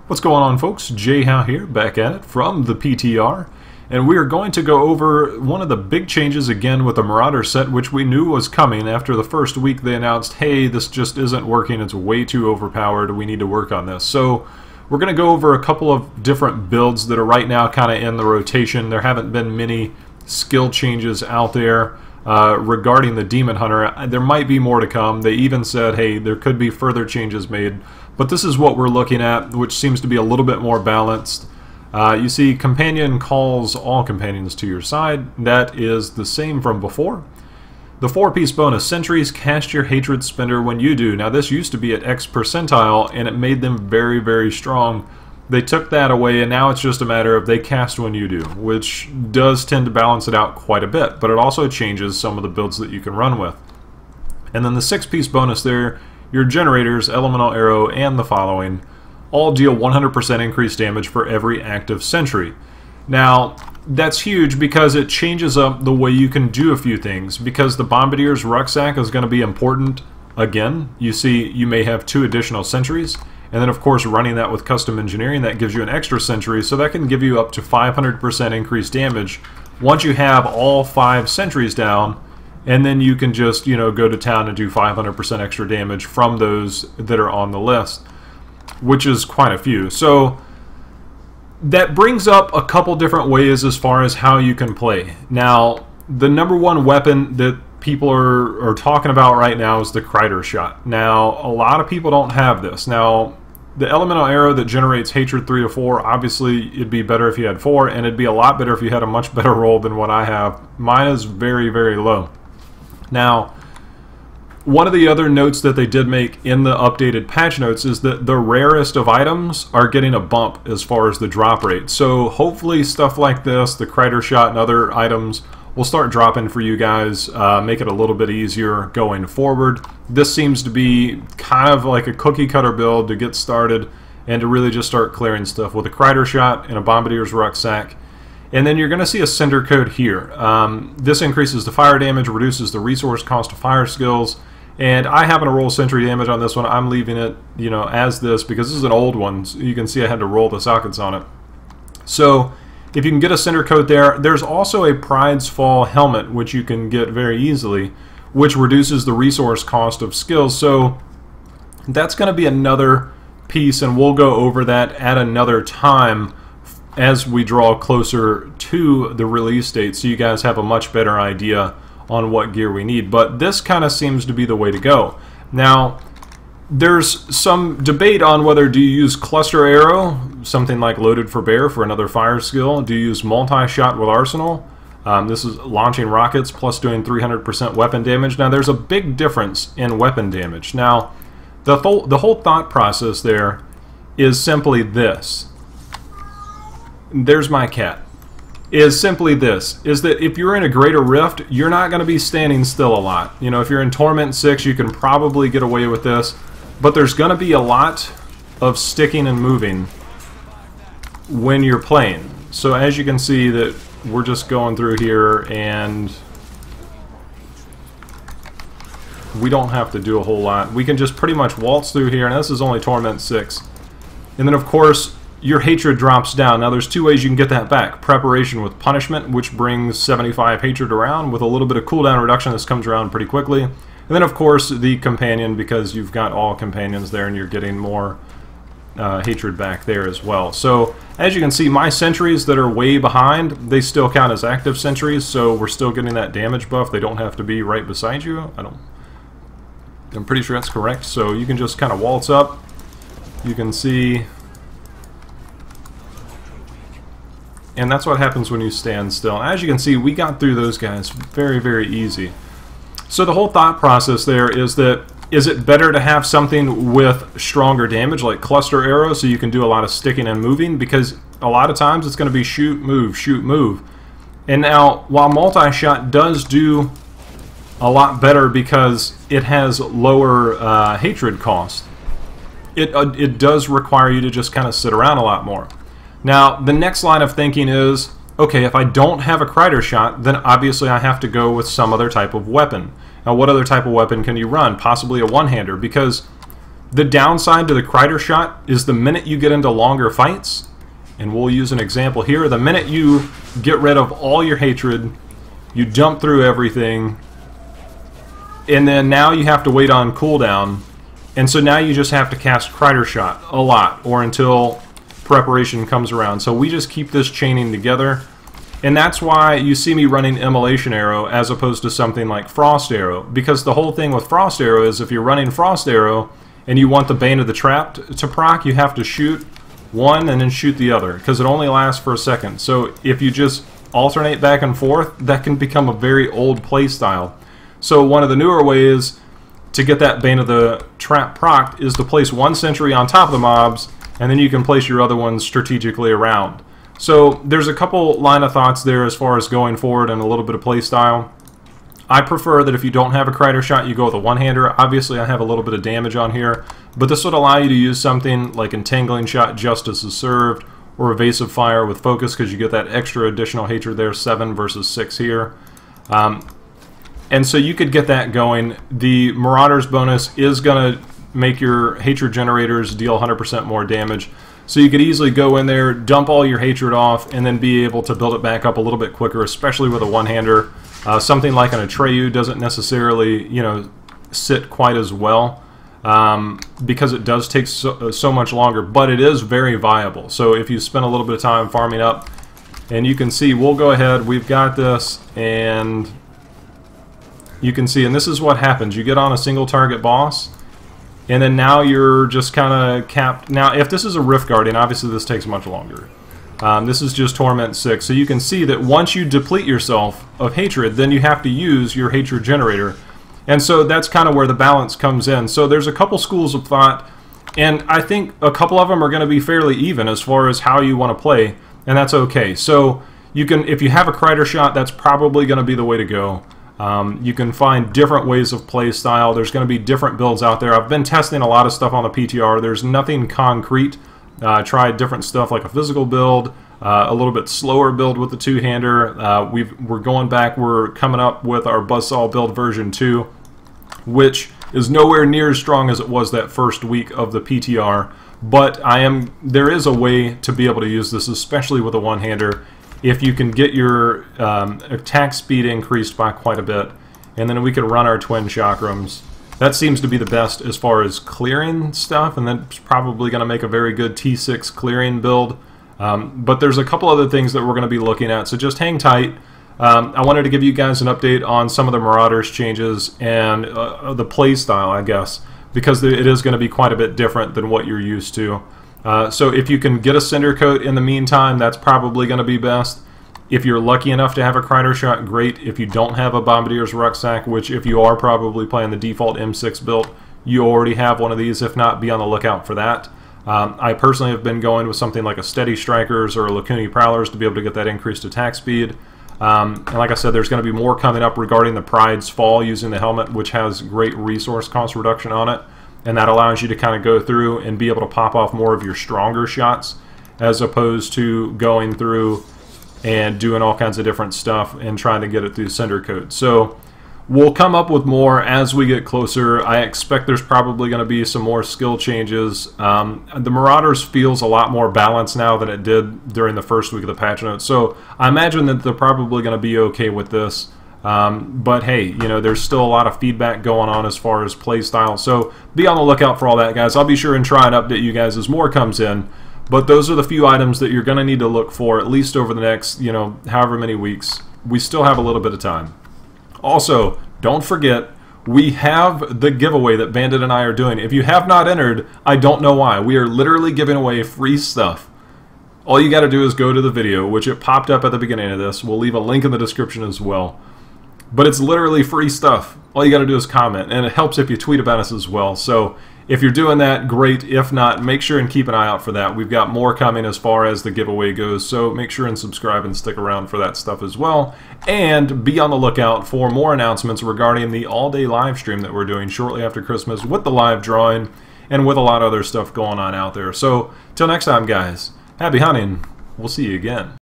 What's going on, folks? Jay Howe here, back at it from the PTR, and we are going to go over one of the big changes again with the Marauder set, which we knew was coming. After the first week they announced, hey, this just isn't working, it's way too overpowered, we need to work on this. So we're going to go over a couple of different builds that are right now kind of in the rotation. There haven't been many skill changes out there regarding the Demon Hunter. There might be more to come. They even said, hey, there could be further changes made. But this is what we're looking at, which seems to be a little bit more balanced. You see, companion calls all companions to your side. That is the same from before. The 4-piece bonus, sentries cast your hatred spender when you do. Now this used to be at X percentile, and it made them very, very strong. They took that away, and now it's just a matter of they cast when you do, which does tend to balance it out quite a bit, but it also changes some of the builds that you can run with. And then the 6-piece bonus there, your generators, elemental arrow, and the following all deal 100% increased damage for every active sentry. Now, that's huge because it changes up the way you can do a few things, because the Bombardier's rucksack is going to be important again. You see, you may have 2 additional sentries, and then of course running that with custom engineering, that gives you an extra sentry, so that can give you up to 500% increased damage once you have all 5 sentries down. And then you can just, you know, go to town and do 500% extra damage from those that are on the list, which is quite a few. So that brings up a couple different ways as far as how you can play. Now, the number one weapon that people are talking about right now is the Crider shot. Now, a lot of people don't have this. Now, the elemental arrow that generates hatred 3 to 4, obviously it'd be better if you had 4, and it'd be a lot better if you had a much better roll than what I have. Mine is very, very low. Now, one of the other notes that they did make in the updated patch notes is that the rarest of items are getting a bump as far as the drop rate. So hopefully stuff like this, the Crider shot and other items, will start dropping for you guys, make it a little bit easier going forward. This seems to be kind of like a cookie cutter build to get started and to really just start clearing stuff with a Crider shot and a Bombardier's rucksack. And then you're going to see a center code here. This increases the fire damage, reduces the resource cost of fire skills, and I happen to roll sentry damage on this one. I'm leaving it, you know, as this because this is an old one. So you can see I had to roll the sockets on it. So if you can get a center code there, there's also a Pride's Fall helmet, which you can get very easily, which reduces the resource cost of skills. So that's going to be another piece, and we'll go over that at another time as we draw closer to the release date, so you guys have a much better idea on what gear we need. But this kind of seems to be the way to go. Now, there's some debate on whether do you use cluster arrow, something like loaded for bear for another fire skill, do you use multi-shot with arsenal? This is launching rockets plus doing 300% weapon damage. Now, there's a big difference in weapon damage. Now, the whole thought process there is simply this. There's my cat. Is simply this, is that if you're in a greater rift, you're not going to be standing still a lot. You know, if you're in Torment 6, you can probably get away with this, but there's going to be a lot of sticking and moving when you're playing. So as you can see that we're just going through here, and we don't have to do a whole lot. We can just pretty much waltz through here, and this is only Torment 6. And then of course your hatred drops down. Now there's 2 ways you can get that back. Preparation with punishment, which brings 75 hatred around with a little bit of cooldown reduction. This comes around pretty quickly. And then of course the companion, because you've got all companions there and you're getting more hatred back there as well. So as you can see, my sentries that are way behind, they still count as active sentries, so we're still getting that damage buff. They don't have to be right beside you. I'm pretty sure that's correct. So you can just kind of waltz up. You can see, and that's what happens when you stand still. As you can see, we got through those guys very, very easy. So the whole thought process there is that, is it better to have something with stronger damage like cluster arrow so you can do a lot of sticking and moving? Because a lot of times it's going to be shoot, move. And now, while multi-shot does do a lot better because it has lower hatred cost, it does require you to just kind of sit around a lot more. Now, the next line of thinking is, okay, if I don't have a Crider shot, then obviously I have to go with some other type of weapon. Now, what other type of weapon can you run? Possibly a one-hander, because The downside to the Crider shot is the minute you get into longer fights, and we'll use an example here, the minute you get rid of all your hatred, you jump through everything, and then now you have to wait on cooldown, and so now you just have to cast Crider shot a lot, or until preparation comes around. So we just keep this chaining together, and that's why you see me running Immolation Arrow as opposed to something like Frost Arrow, because the whole thing with Frost Arrow is if you're running Frost Arrow and you want the Bane of the Trapped to proc, you have to shoot one and then shoot the other, because it only lasts for a second. So if you just alternate back and forth, that can become a very old playstyle. So one of the newer ways to get that Bane of the Trap procced is to place one sentry on top of the mobs, and then you can place your other ones strategically around. So there's a couple line of thoughts there as far as going forward and a little bit of playstyle. I prefer that if you don't have a Crider shot, you go with a one-hander. Obviously, I have a little bit of damage on here, but this would allow you to use something like Entangling Shot, Justice is Served, or Evasive Fire with Focus, because you get that extra additional hatred there, 7 versus 6 here. And so you could get that going. The Marauder's bonus is going to make your hatred generators deal 100% more damage. So you could easily go in there, dump all your hatred off, and then be able to build it back up a little bit quicker, especially with a one-hander. Something like an Atreyu doesn't necessarily, you know, sit quite as well, because it does take so much longer, but it is very viable. So if you spend a little bit of time farming up, and you can see, we'll go ahead, we've got this, and you can see, and this is what happens. You get on a single target boss, and then now you're just kind of capped. Now, if this is a Rift Guardian, obviously this takes much longer. This is just Torment 6, so you can see that once you deplete yourself of hatred, then you have to use your hatred generator. And so that's kind of where the balance comes in. So there's a couple schools of thought, and I think a couple of them are going to be fairly even as far as how you want to play, and that's okay. So you can, if you have a Crider shot, that's probably going to be the way to go. You can find different ways of play style. There's going to be different builds out there. I've been testing a lot of stuff on the PTR. There's nothing concrete. Tried different stuff like a physical build, a little bit slower build with the two-hander. We're going back. We're coming up with our Buzzsaw build version 2, which is nowhere near as strong as it was that first week of the PTR. But there is a way to be able to use this, especially with a one-hander, if you can get your attack speed increased by quite a bit, and then we can run our twin chakrams. That seems to be the best as far as clearing stuff, and that's probably going to make a very good T6 clearing build. But there's a couple other things that we're going to be looking at, so just hang tight. I wanted to give you guys an update on some of the Marauders changes and the playstyle, I guess, because it is going to be quite a bit different than what you're used to. So if you can get a Cinder Coat in the meantime, that's probably going to be best. If you're lucky enough to have a Crider shot, great. If you don't have a Bombardier's Rucksack, which if you are probably playing the default M6 build, you already have one of these. If not, be on the lookout for that. I personally have been going with something like a Steady Strikers or a Lacuni Prowlers to be able to get that increased attack speed. And like I said, there's going to be more coming up regarding the Pride's Fall using the helmet, which has great resource cost reduction on it. And that allows you to kind of go through and be able to pop off more of your stronger shots, as opposed to going through and doing all kinds of different stuff and trying to get it through Cinder Coat. So we'll come up with more as we get closer. I expect there's probably going to be some more skill changes. The Marauders feels a lot more balanced now than it did during the first week of the patch notes. So I imagine that they're probably going to be okay with this. But hey, you know, there's still a lot of feedback going on as far as play style. So be on the lookout for all that, guys. I'll be sure and try and update you guys as more comes in. But those are the few items that you're going to need to look for, at least over the next, you know, however many weeks. We still have a little bit of time. Also, don't forget, we have the giveaway that Bandit and I are doing. If you have not entered, I don't know why. We are literally giving away free stuff. All you got to do is go to the video, which it popped up at the beginning of this. We'll leave a link in the description as well. But it's literally free stuff. All you got to do is comment, and it helps if you tweet about us as well. So if you're doing that, great. If not, make sure and keep an eye out for that. We've got more coming as far as the giveaway goes, so make sure and subscribe and stick around for that stuff as well. And be on the lookout for more announcements regarding the all-day live stream that we're doing shortly after Christmas with the live drawing and with a lot of other stuff going on out there. So till next time, guys, happy hunting. We'll see you again.